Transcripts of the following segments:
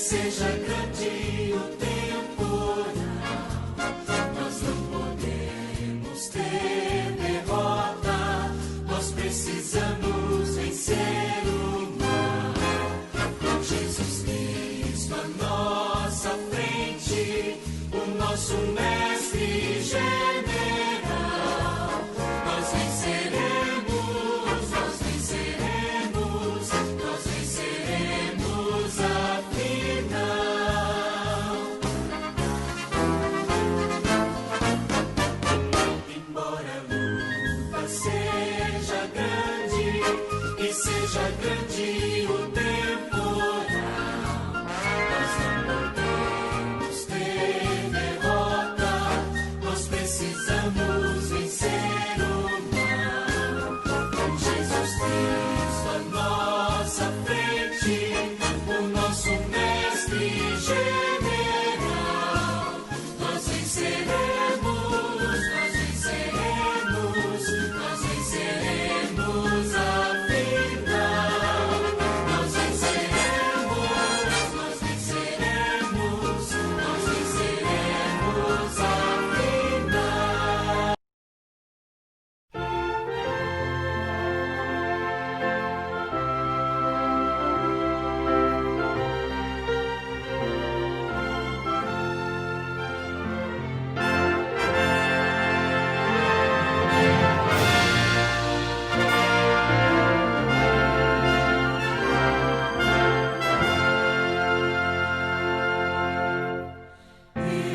seja grande o temporal, nós não podemos ter derrota, nós precisamos vencer o mal. Com Jesus Cristo à nossa frente, o nosso mestre general, nós venceremos, nós venceremos, nós venceremos afinal. Embora a luta seja grande e seja grande o temporal, nós não podemos ter derrota, nós precisamos vencer o mal. Com Jesus Cristo à nossa frente, o nosso mestre general, nós venceremos, nós venceremos, nós venceremos afinal. Nós venceremos, nós venceremos, nós venceremos afinal.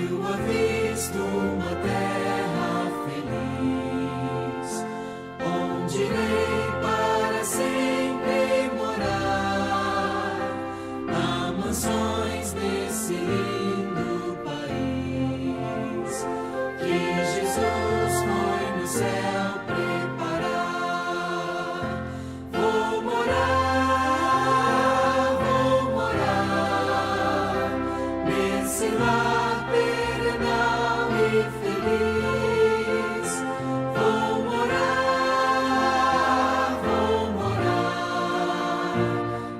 Eu avisto uma terra feliz, onde irei para sempre morar. Há mansões nesse lindo país, que Jesus foi no céu preparar. Vou morar nesse lar perenal e feliz. Vou morar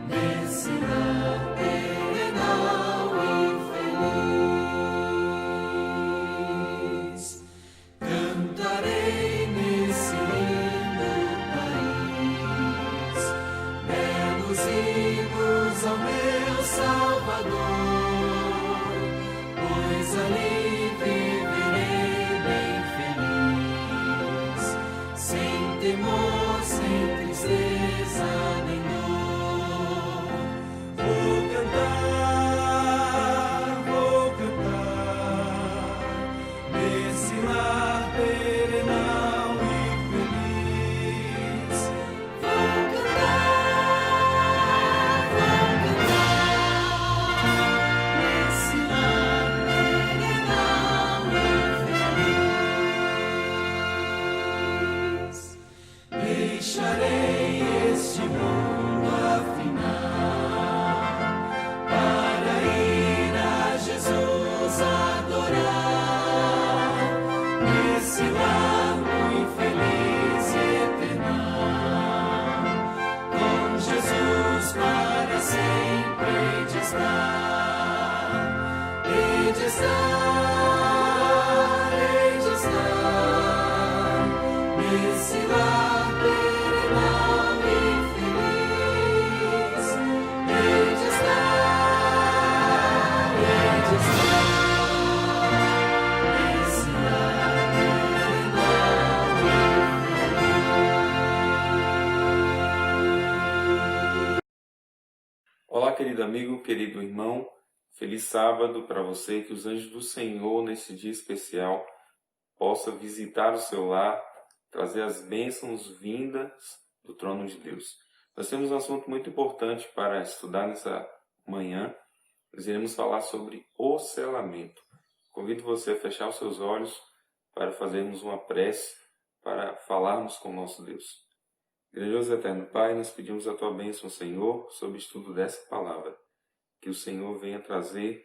nesse lar perenal e feliz. Cantarei nesse lindo país belos hinos ao meu Salvador, pois ali viverei bem feliz, sem temor, sem tristeza nem dor. Vou cantar nesse lar perenal e feliz. Vou cantar nesse lar perenal e feliz. Deixarei este mundo afinal para ir a Jesus adorar, nesse lar muito feliz e eternal, com Jesus para sempre hei de estar, hei de estar, hei de estar, nesse lar perenal e feliz. Hei de estar, hei de estar, nesse lar perenal e feliz. Olá, querido amigo, querido irmão, feliz sábado para você, que os anjos do Senhor nesse dia especial possam visitar o seu lar, trazer as bênçãos vindas do trono de Deus. Nós temos um assunto muito importante para estudar nessa manhã. Nós iremos falar sobre o selamento. Convido você a fechar os seus olhos para fazermos uma prece, para falarmos com o nosso Deus. Grandioso e eterno Pai, nós pedimos a Tua bênção, Senhor, sobre o estudo dessa palavra. Que o Senhor venha trazer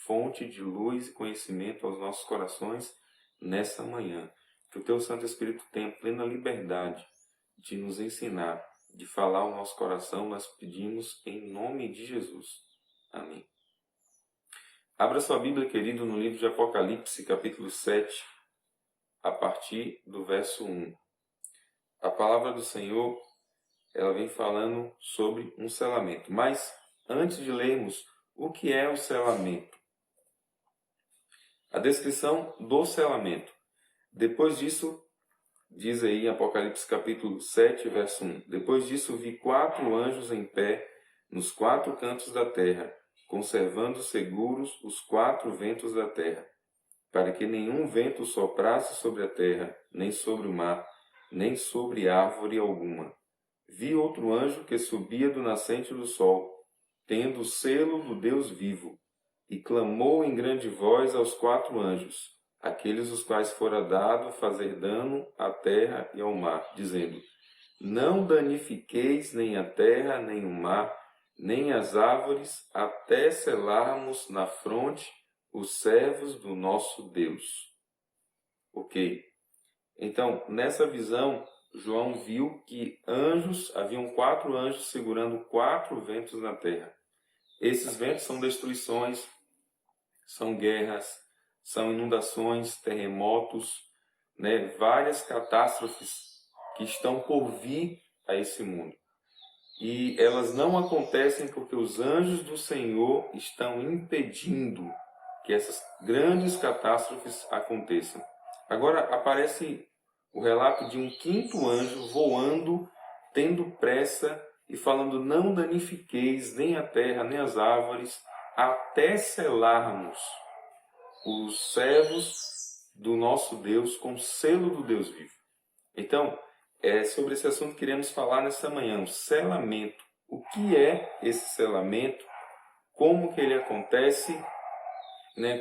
fonte de luz e conhecimento aos nossos corações nessa manhã. Que o Teu Santo Espírito tenha plena liberdade de nos ensinar, de falar ao nosso coração. Nós pedimos em nome de Jesus. Amém. Abra sua Bíblia, querido, no livro de Apocalipse, capítulo 7, a partir do verso 1. A palavra do Senhor, ela vem falando sobre um selamento. Mas, antes de lermos, o que é o selamento? A descrição do selamento. Depois disso, diz aí em Apocalipse capítulo 7, verso 1. Depois disso vi 4 anjos em pé nos 4 cantos da terra, conservando seguros os 4 ventos da terra, para que nenhum vento soprasse sobre a terra, nem sobre o mar, nem sobre árvore alguma. Vi outro anjo que subia do nascente do sol, tendo o selo do Deus vivo, e clamou em grande voz aos 4 anjos, aqueles os quais fora dado fazer dano à terra e ao mar, dizendo: Não danifiqueis nem a terra, nem o mar, nem as árvores, até selarmos na fronte os servos do nosso Deus. Ok. Então, nessa visão, João viu que haviam 4 anjos segurando 4 ventos na terra. Esses ventos são destruições, são guerras, são inundações, terremotos, várias catástrofes que estão por vir a esse mundo. E elas não acontecem porque os anjos do Senhor estão impedindo que essas grandes catástrofes aconteçam. Agora aparece o relato de um 5º anjo voando, tendo pressa e falando: Não danifiqueis nem a terra, nem as árvores, até selarmos os servos do nosso Deus com o selo do Deus vivo. Então, é sobre esse assunto que queremos falar nessa manhã, o selamento. O que é esse selamento? Como que ele acontece?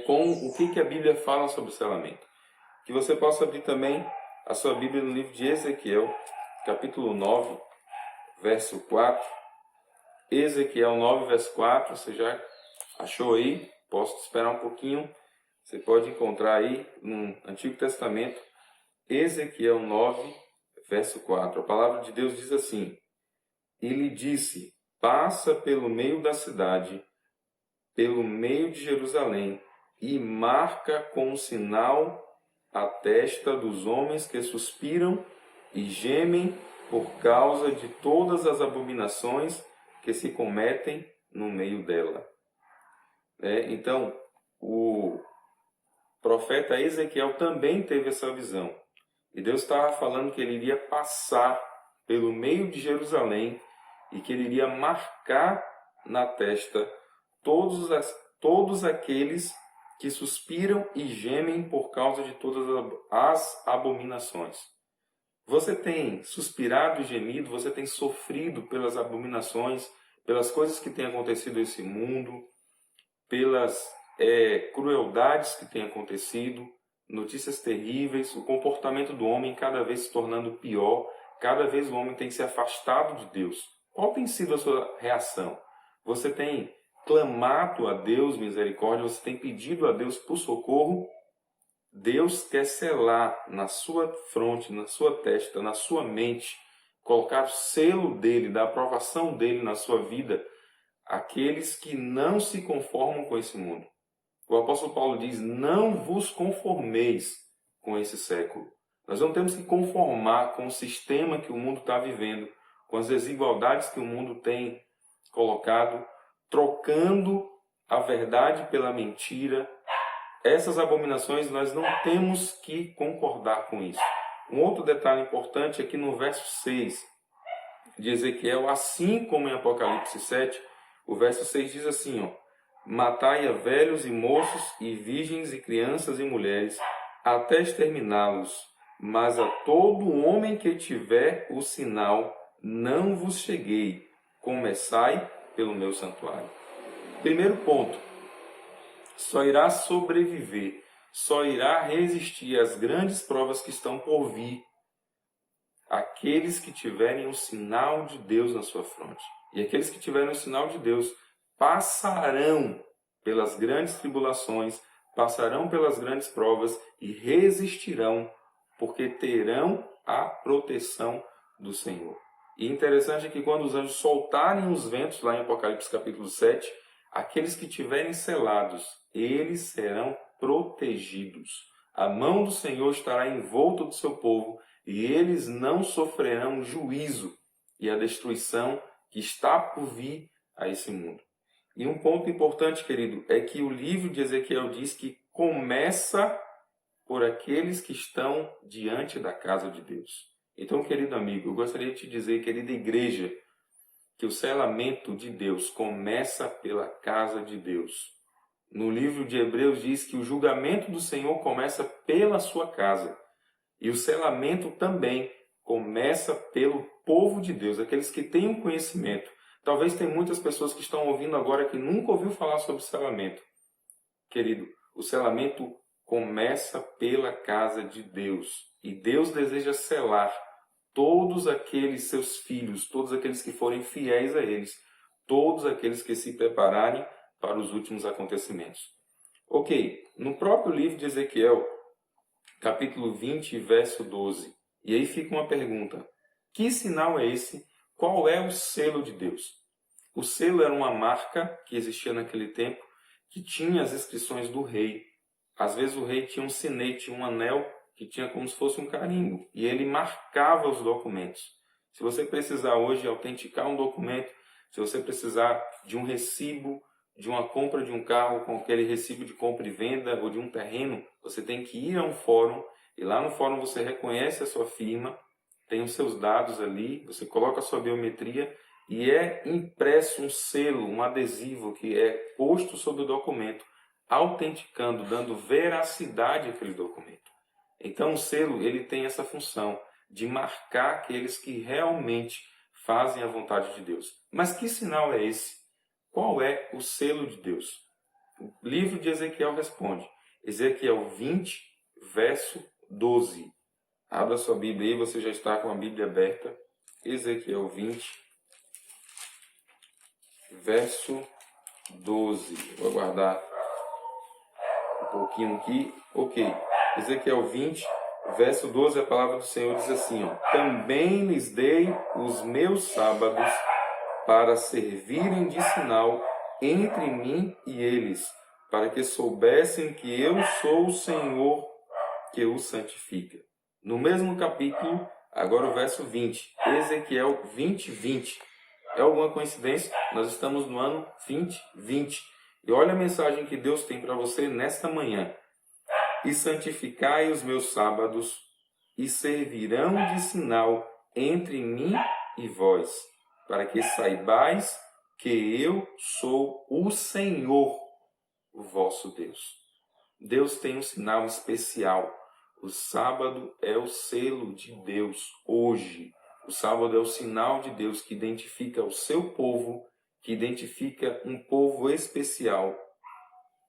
O que a Bíblia fala sobre o selamento? Que você possa abrir também a sua Bíblia no livro de Ezequiel, capítulo 9, verso 4. Ezequiel 9, verso 4, você já achou aí? Posso esperar um pouquinho? Você pode encontrar aí no Antigo Testamento, Ezequiel 9, verso 4. A palavra de Deus diz assim: E lhe disse: Passa pelo meio da cidade, pelo meio de Jerusalém, e marca com um sinal a testa dos homens que suspiram e gemem por causa de todas as abominações que se cometem no meio dela. Então, o profeta Ezequiel também teve essa visão. E Deus estava falando que ele iria passar pelo meio de Jerusalém e que ele iria marcar na testa todos aqueles que suspiram e gemem por causa de todas as abominações. Você tem suspirado e gemido, você tem sofrido pelas abominações, pelas coisas que têm acontecido nesse mundo, pelas crueldades que têm acontecido, notícias terríveis, o comportamento do homem cada vez se tornando pior, cada vez o homem tem se afastado de Deus. Qual tem sido a sua reação? Você tem clamado a Deus misericórdia, você tem pedido a Deus por socorro? Deus quer selar na sua fronte, na sua testa, na sua mente, colocar o selo dele, da aprovação dele na sua vida, aqueles que não se conformam com esse mundo. O apóstolo Paulo diz: não vos conformeis com esse século. Nós não temos que conformar com o sistema que o mundo está vivendo, com as desigualdades que o mundo tem colocado, trocando a verdade pela mentira. Essas abominações, nós não temos que concordar com isso. Um outro detalhe importante é que no verso 6 de Ezequiel, assim como em Apocalipse 7, o verso 6 diz assim: Matai a velhos e moços, e virgens e crianças e mulheres, até exterminá-los. Mas a todo homem que tiver o sinal, não vos cheguei. Começai pelo meu santuário. Primeiro ponto: só irá sobreviver, só irá resistir às grandes provas que estão por vir aqueles que tiverem o sinal de Deus na sua fronte. E aqueles que tiverem o sinal de Deus passarão pelas grandes tribulações, passarão pelas grandes provas e resistirão, porque terão a proteção do Senhor. E interessante é que quando os anjos soltarem os ventos, lá em Apocalipse capítulo 7, aqueles que tiverem selados, eles serão protegidos. A mão do Senhor estará em volta do seu povo, e eles não sofrerão juízo e a destruição que está por vir a esse mundo. E um ponto importante, querido, é que o livro de Ezequiel diz que começa por aqueles que estão diante da casa de Deus. Então, querido amigo, eu gostaria de te dizer, querida igreja, que o selamento de Deus começa pela casa de Deus. No livro de Hebreus diz que o julgamento do Senhor começa pela sua casa. E o selamento também começa pelo povo de Deus, aqueles que têm um conhecimento. Talvez tem muitas pessoas que estão ouvindo agora que nunca ouviu falar sobre selamento. Querido, o selamento começa pela casa de Deus. E Deus deseja selar todos aqueles seus filhos, todos aqueles que forem fiéis a eles, todos aqueles que se prepararem para os últimos acontecimentos. Ok, no próprio livro de Ezequiel, capítulo 20, verso 12, e aí fica uma pergunta: que sinal é esse? Qual é o selo de Deus? O selo era uma marca que existia naquele tempo, que tinha as inscrições do rei. Às vezes o rei tinha um sinete, um anel, que tinha como se fosse um carimbo, e ele marcava os documentos. Se você precisar hoje autenticar um documento, se você precisar de um recibo, de uma compra de um carro com aquele recibo de compra e venda, ou de um terreno, você tem que ir a um fórum, e lá no fórum você reconhece a sua firma, tem os seus dados ali, você coloca a sua biometria, e é impresso um selo, um adesivo que é posto sobre o documento, autenticando, dando veracidade àquele documento. Então o selo ele tem essa função de marcar aqueles que realmente fazem a vontade de Deus. Mas que sinal é esse? Qual é o selo de Deus? O livro de Ezequiel responde. Ezequiel 20, verso 12. Abra sua Bíblia aí, você já está com a Bíblia aberta. Ezequiel 20, verso 12. Vou aguardar um pouquinho aqui. Ok. Ezequiel 20, verso 12, a palavra do Senhor diz assim, ó: também lhes dei os meus sábados para servirem de sinal entre mim e eles, para que soubessem que eu sou o Senhor que os santifica. No mesmo capítulo, agora o verso 20, Ezequiel 20, 20. É alguma coincidência? Nós estamos no ano 2020. E olha a mensagem que Deus tem para você nesta manhã. E santificai os meus sábados, e servirão de sinal entre mim e vós, para que saibais que eu sou o Senhor, o vosso Deus. Deus tem um sinal especial. O sábado é o selo de Deus hoje. O sábado é o sinal de Deus que identifica o seu povo, que identifica um povo especial,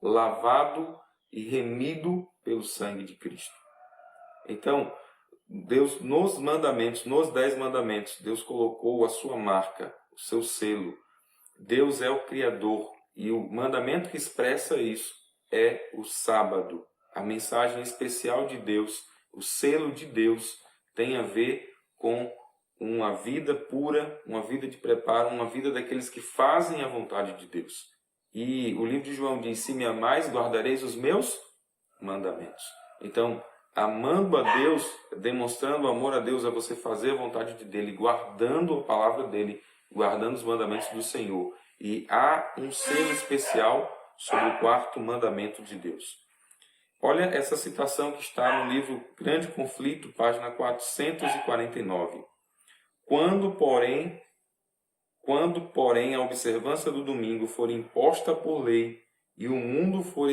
lavado e remido pelo sangue de Cristo. Então, Deus nos mandamentos, nos 10 mandamentos, Deus colocou a sua marca, o seu selo. Deus é o Criador e o mandamento que expressa isso é o sábado. A mensagem especial de Deus, o selo de Deus, tem a ver com uma vida pura, uma vida de preparo, uma vida daqueles que fazem a vontade de Deus. E o livro de João diz: se me amais, guardareis os meus mandamentos. Então, amando a Deus, demonstrando amor a Deus, é você fazer a vontade dele, guardando a palavra dele, guardando os mandamentos do Senhor. E há um selo especial sobre o quarto mandamento de Deus. Olha essa citação que está no livro Grande Conflito, página 449. Quando, porém, a observância do domingo for imposta por lei e o mundo for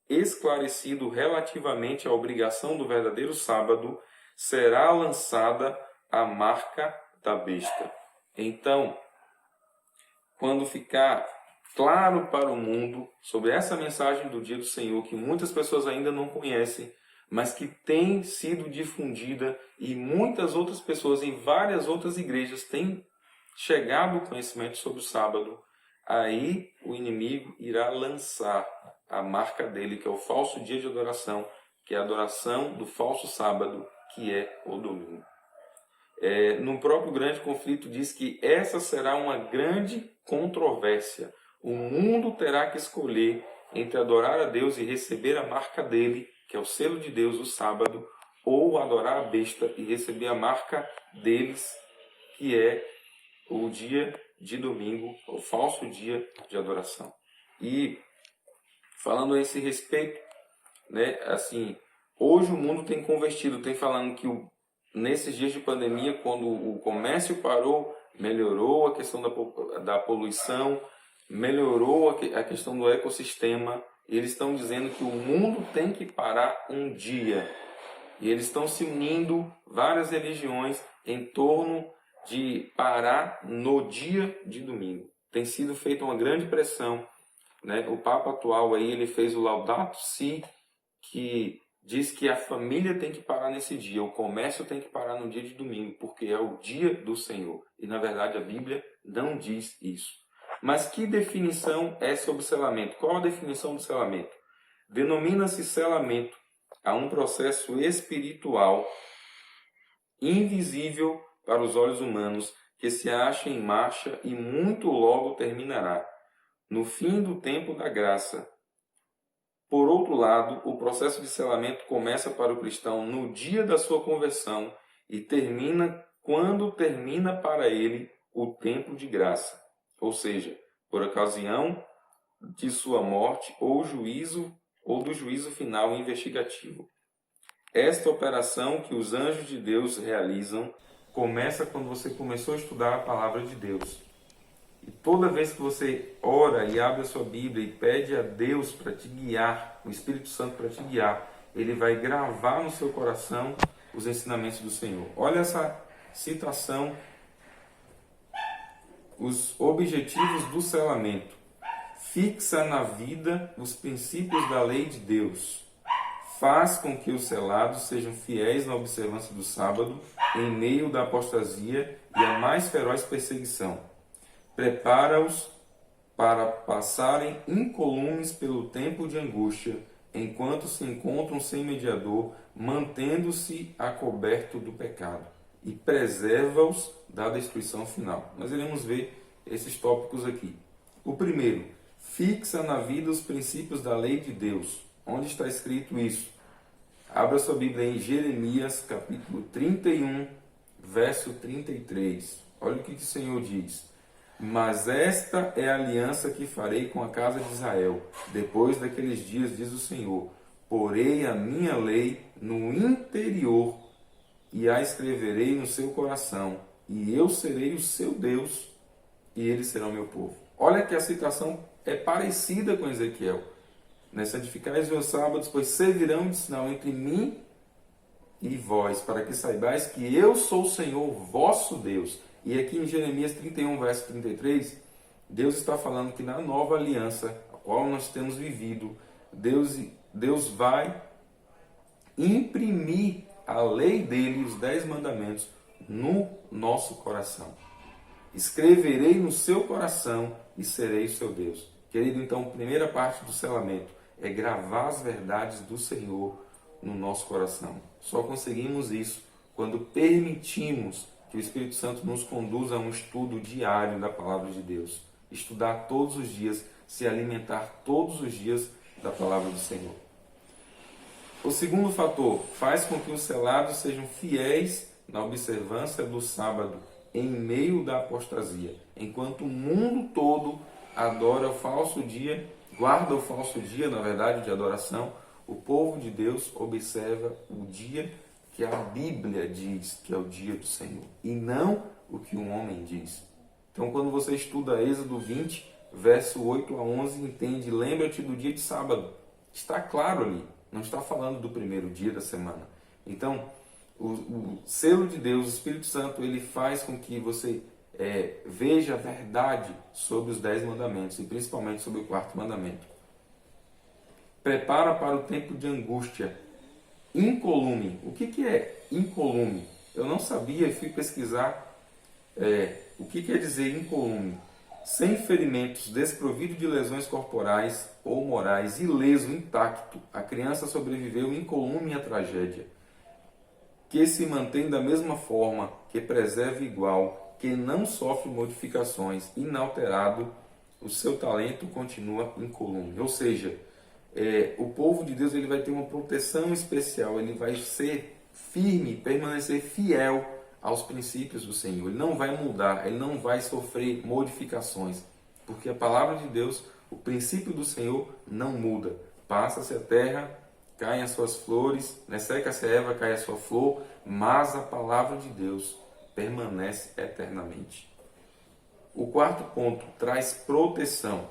esclarecido relativamente à obrigação do verdadeiro sábado, será lançada a marca da besta. Então, quando ficar claro para o mundo sobre essa mensagem do dia do Senhor, que muitas pessoas ainda não conhecem, mas que tem sido difundida e muitas outras pessoas em várias outras igrejas têm chegado ao conhecimento sobre o sábado, aí o inimigo irá lançar a marca dele, que é o falso dia de adoração, que é a adoração do falso sábado, que é o domingo. No próprio Grande Conflito diz que essa será uma grande controvérsia. O mundo terá que escolher entre adorar a Deus e receber a marca dele, que é o selo de Deus, o sábado, ou adorar a besta e receber a marca deles, que é o dia de domingo, o falso dia de adoração. E falando a esse respeito, né, assim, hoje o mundo tem convertido, tem falando que nesses dias de pandemia, quando o comércio parou, melhorou a questão da poluição, melhorou a questão do ecossistema. Eles estão dizendo que o mundo tem que parar um dia. E eles estão se unindo, várias religiões, em torno de parar no dia de domingo. Tem sido feita uma grande pressão, né? O Papa atual aí, ele fez o Laudato Si, que diz que a família tem que parar nesse dia, o comércio tem que parar no dia de domingo, porque é o dia do Senhor. E na verdade a Bíblia não diz isso. Mas que definição é sobre selamento? Qual a definição do selamento? Denomina-se selamento a um processo espiritual invisível para os olhos humanos, que se acha em marcha e muito logo terminará, no fim do tempo da graça. Por outro lado, o processo de selamento começa para o cristão no dia da sua conversão e termina quando termina para ele o tempo de graça, ou seja, por ocasião de sua morte ou do juízo final investigativo. Esta operação que os anjos de Deus realizam começa quando você começou a estudar a palavra de Deus. E toda vez que você ora e abre a sua Bíblia e pede a Deus para te guiar, o Espírito Santo para te guiar, ele vai gravar no seu coração os ensinamentos do Senhor. Olha essa citação, os objetivos do selamento. Fixa na vida os princípios da lei de Deus. Faz com que os selados sejam fiéis na observância do sábado, em meio da apostasia e a mais feroz perseguição. Prepara-os para passarem incolumes pelo tempo de angústia, enquanto se encontram sem mediador, mantendo-se a coberto do pecado, e preserva-os da destruição final. Nós iremos ver esses tópicos aqui. O primeiro, fixa na vida os princípios da lei de Deus. Onde está escrito isso? Abra sua Bíblia em Jeremias, capítulo 31, verso 33. Olha o que o Senhor diz. Mas esta é a aliança que farei com a casa de Israel. Depois daqueles dias, diz o Senhor, porei a minha lei no interior e a escreverei no seu coração. E eu serei o seu Deus e eles serão meu povo. Olha que a citação é parecida com Ezequiel. Santificais os meus sábados, pois servirão de sinal entre mim e vós, para que saibais que eu sou o Senhor, vosso Deus. E aqui em Jeremias 31, verso 33, Deus está falando que na nova aliança, a qual nós temos vivido, Deus vai imprimir a lei dele, os 10 mandamentos, no nosso coração. Escreverei no seu coração e serei o seu Deus. Querido, então, a primeira parte do selamento é gravar as verdades do Senhor no nosso coração. Só conseguimos isso quando permitimos que o Espírito Santo nos conduza a um estudo diário da Palavra de Deus. Estudar todos os dias, se alimentar todos os dias da Palavra do Senhor. O segundo fator, faz com que os selados sejam fiéis na observância do sábado, em meio da apostasia. Enquanto o mundo todo adora o falso dia, guarda o falso dia, na verdade, de adoração, o povo de Deus observa o dia que a Bíblia diz que é o dia do Senhor, e não o que um homem diz. Então, quando você estuda Êxodo 20, verso 8 a 11, entende, lembra-te do dia de sábado. Está claro ali, não está falando do primeiro dia da semana. Então, o selo de Deus, o Espírito Santo, ele faz com que você veja a verdade sobre os 10 mandamentos, e principalmente sobre o 4º mandamento. Prepara para o tempo de angústia. Incolume. O que é incolume? Eu não sabia e fui pesquisar o que quer dizer incolume. Sem ferimentos, desprovido de lesões corporais ou morais, ileso, intacto, a criança sobreviveu incolume à tragédia. Que se mantém da mesma forma, que preserve igual, que não sofre modificações, inalterado, o seu talento continua incolume. Ou seja, o povo de Deus ele vai ter uma proteção especial, ele vai ser firme, permanecer fiel aos princípios do Senhor. Ele não vai mudar, ele não vai sofrer modificações, porque a palavra de Deus, o princípio do Senhor não muda. Passa-se a terra, caem as suas flores, seca-se a erva, cai a sua flor, mas a palavra de Deus permanece eternamente. O quarto ponto traz proteção.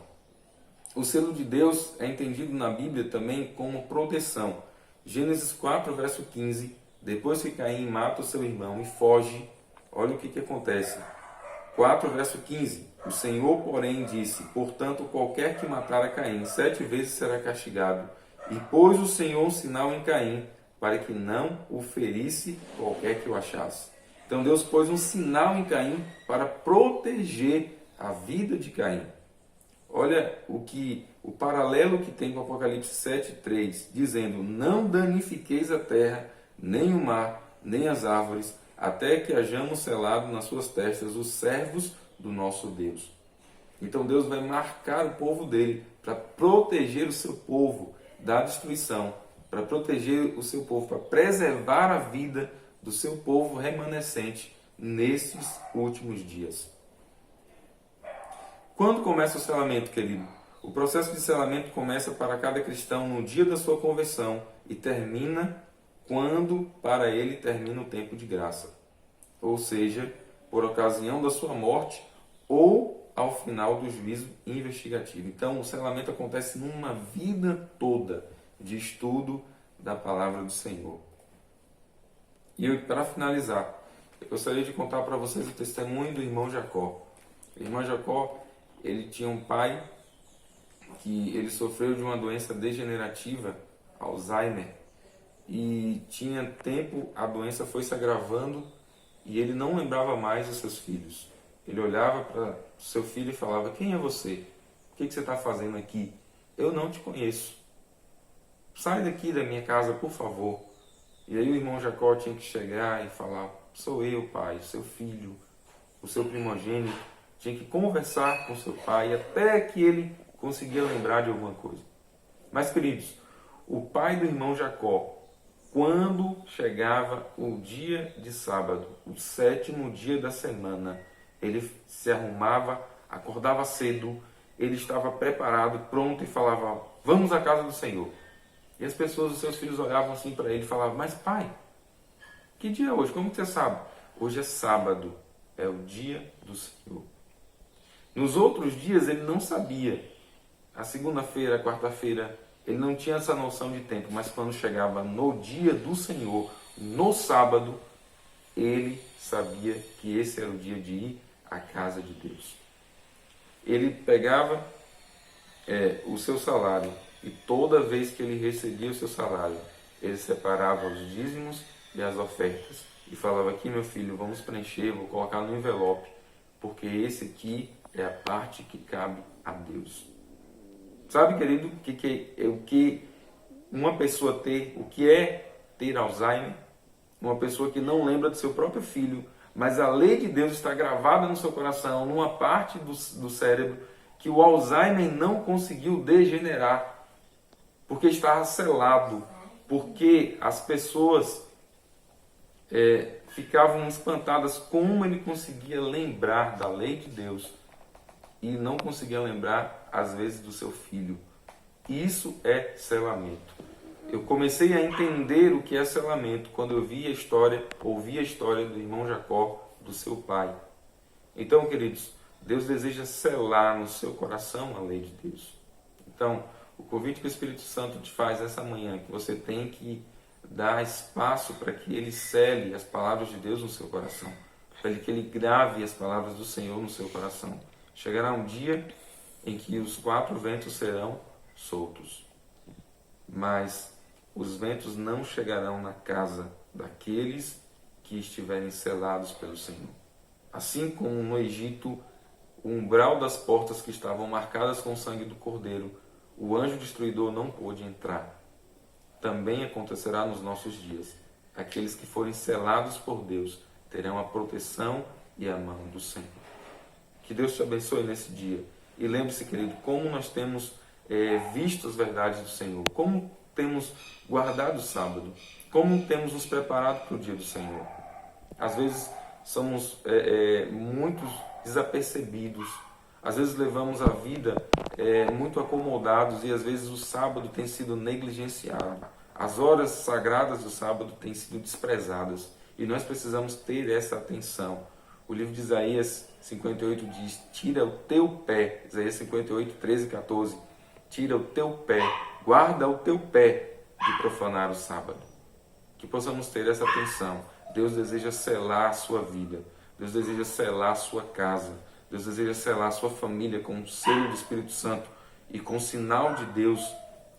O selo de Deus é entendido na Bíblia também como proteção. Gênesis 4, verso 15. Depois que Caim mata o seu irmão e foge, olha o que acontece. 4, verso 15. O Senhor, porém, disse: portanto, qualquer que matar a Caim 7 vezes será castigado. E pôs o Senhor um sinal em Caim, para que não o ferisse qualquer que o achasse. Então Deus pôs um sinal em Caim para proteger a vida de Caim. Olha o paralelo que tem com Apocalipse 7:3, dizendo: não danifiqueis a terra, nem o mar, nem as árvores, até que hajamos selado nas suas testas os servos do nosso Deus. Então Deus vai marcar o povo dele para proteger o seu povo da destruição, para proteger o seu povo, para preservar a vida do seu povo remanescente nesses últimos dias. Quando começa o selamento, querido? O processo de selamento começa para cada cristão no dia da sua conversão e termina quando para ele termina o tempo de graça. Ou seja, por ocasião da sua morte ou ao final do juízo investigativo. Então, o selamento acontece numa vida toda de estudo da palavra do Senhor. E para finalizar, eu gostaria de contar para vocês o testemunho do irmão Jacó. O irmão Jacó, ele tinha um pai que ele sofreu de uma doença degenerativa, Alzheimer, e tinha tempo, a doença foi se agravando e ele não lembrava mais dos seus filhos. Ele olhava para o seu filho e falava: quem é você? O que você está fazendo aqui? Eu não te conheço. Sai daqui da minha casa, por favor. E aí o irmão Jacó tinha que chegar e falar: sou eu, pai, seu filho, o seu primogênito. Tinha que conversar com seu pai até que ele conseguia lembrar de alguma coisa. Mas, queridos, o pai do irmão Jacó, quando chegava o dia de sábado, o 7º dia da semana, ele se arrumava, acordava cedo, ele estava preparado, pronto e falava: vamos à casa do Senhor. E as pessoas, os seus filhos olhavam assim para ele e falavam: mas pai, que dia é hoje? Como você sabe? Hoje é sábado, é o dia do Senhor. Nos outros dias ele não sabia. A segunda-feira, a quarta-feira, ele não tinha essa noção de tempo. Mas quando chegava no dia do Senhor, no sábado, ele sabia que esse era o dia de ir à casa de Deus. Ele pegava o seu salário e toda vez que ele recebia o seu salário, ele separava os dízimos e as ofertas e falava: aqui, meu filho, vamos preencher, vou colocar no envelope, porque esse aqui é a parte que cabe a Deus. Sabe, querido, o que uma pessoa o que é ter Alzheimer? Uma pessoa que não lembra do seu próprio filho, mas a lei de Deus está gravada no seu coração, numa parte do cérebro, que o Alzheimer não conseguiu degenerar, porque estava selado, porque as pessoas ficavam espantadas como ele conseguia lembrar da lei de Deus e não conseguia lembrar, às vezes, do seu filho. Isso é selamento. Eu comecei a entender o que é selamento quando eu ouvi a história do irmão Jacó, do seu pai. Então, queridos, Deus deseja selar no seu coração a lei de Deus. Então, o convite que o Espírito Santo te faz essa manhã, que você tem que dar espaço para que ele sele as palavras de Deus no seu coração, para que ele grave as palavras do Senhor no seu coração. Chegará um dia em que os 4 ventos serão soltos, mas os ventos não chegarão na casa daqueles que estiverem selados pelo Senhor. Assim como no Egito, o umbral das portas que estavam marcadas com o sangue do Cordeiro, o anjo destruidor não pôde entrar. Também acontecerá nos nossos dias. Aqueles que forem selados por Deus terão a proteção e a mão do Senhor. Que Deus te abençoe nesse dia. E lembre-se, querido, como nós temos visto as verdades do Senhor, como temos guardado o sábado, como temos nos preparado para o dia do Senhor. Às vezes somos muito desapercebidos, às vezes levamos a vida muito acomodados e às vezes o sábado tem sido negligenciado. As horas sagradas do sábado têm sido desprezadas e nós precisamos ter essa atenção. O livro de Isaías 58 diz: tira o teu pé, Isaías 58, 13 e 14, tira o teu pé, guarda o teu pé de profanar o sábado. Que possamos ter essa atenção. Deus deseja selar a sua vida, Deus deseja selar a sua casa, Deus deseja selar a sua família com o selo do Espírito Santo e com o sinal de Deus,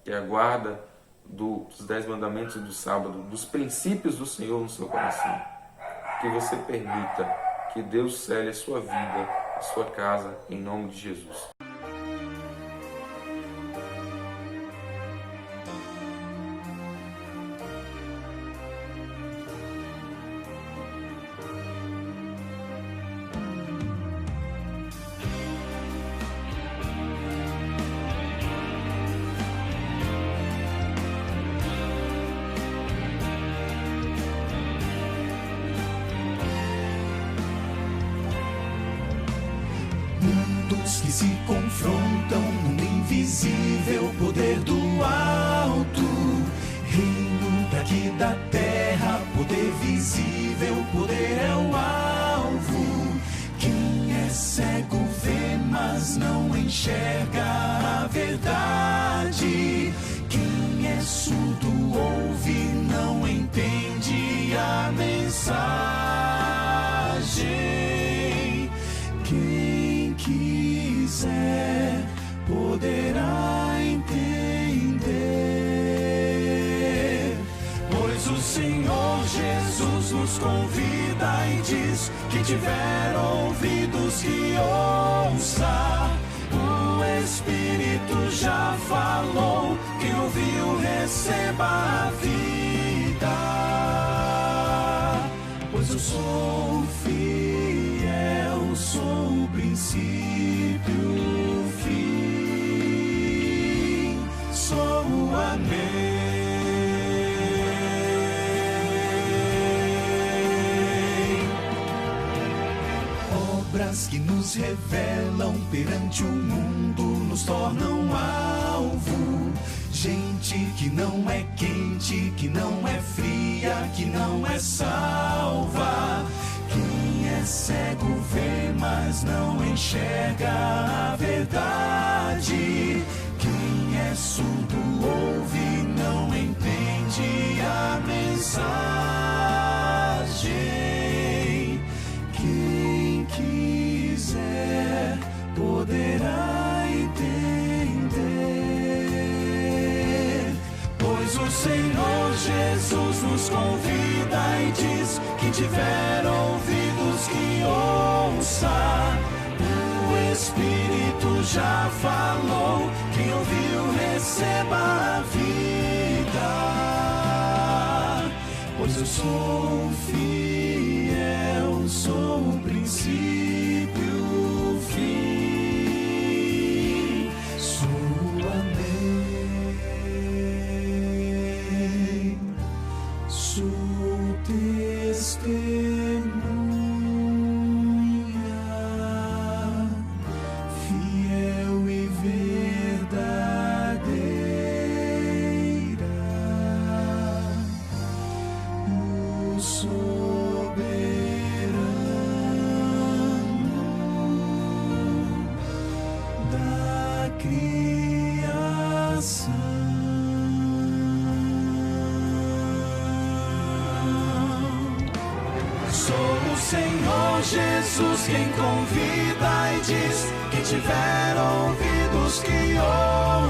que é a guarda dos 10 mandamentos do sábado, dos princípios do Senhor no seu coração. Que você permita que Deus cele a sua vida, a sua casa, em nome de Jesus. Que se confrontam no invisível poder do alto. Reino daqui da terra, poder visível, poder é o alvo. Quem é cego vê, mas não enxerga a verdade. Quem é surdo ouve, não entende a mensagem. Quem quiser poderá entender, pois o Senhor Jesus nos convida e diz: quem tiver ouvidos que ouça. O Espírito já falou, quem ouviu receba a vida, pois eu sou fiel, sou o princípio, fim, sou o amém. Obras que nos revelam perante o mundo, nos tornam alvo. Gente que não é quente, que não é fria, que não é salva. Quem é cego vê, mas não enxerga a verdade. Quem é surdo ouve, não entende a mensagem. Quem quiser poderá entender, pois o Senhor Jesus nos convida e diz: quem tiver ouvidos que ouça. O Espírito já falou, quem ouviu receba a vida, pois eu sou fiel, sou o princípio, fim, sou amém, sou testemunha fiel e verdadeira, o soberano da criação. Sou o Senhor Jesus quem convida e diz: quem tiver ouvidos que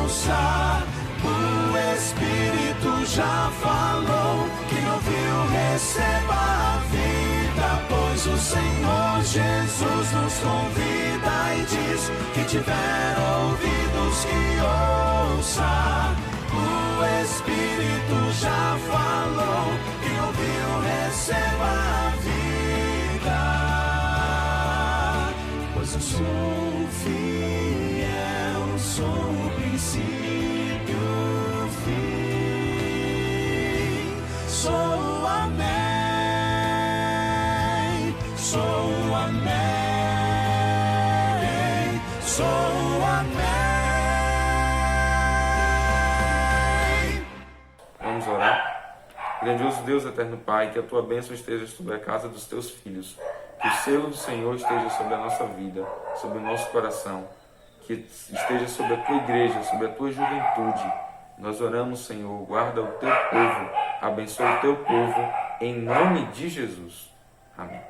ouça. O Espírito já falou, quem ouviu receba a vida, pois o Senhor Jesus nos convida e diz: quem tiver ouvidos que ouça. O Espírito já falou, quem ouviu receba a vida, pois eu sou fiel. sou o princípio, o fim. Sou o Amém, sou o Amém, sou o Amém. Vamos orar? Grandioso Deus, eterno Pai, que a Tua bênção esteja sobre a casa dos Teus filhos. Que o selo do Senhor esteja sobre a nossa vida, sobre o nosso coração. Que esteja sobre a Tua igreja, sobre a Tua juventude. Nós oramos, Senhor, guarda o Teu povo, abençoa o Teu povo, em nome de Jesus. Amém.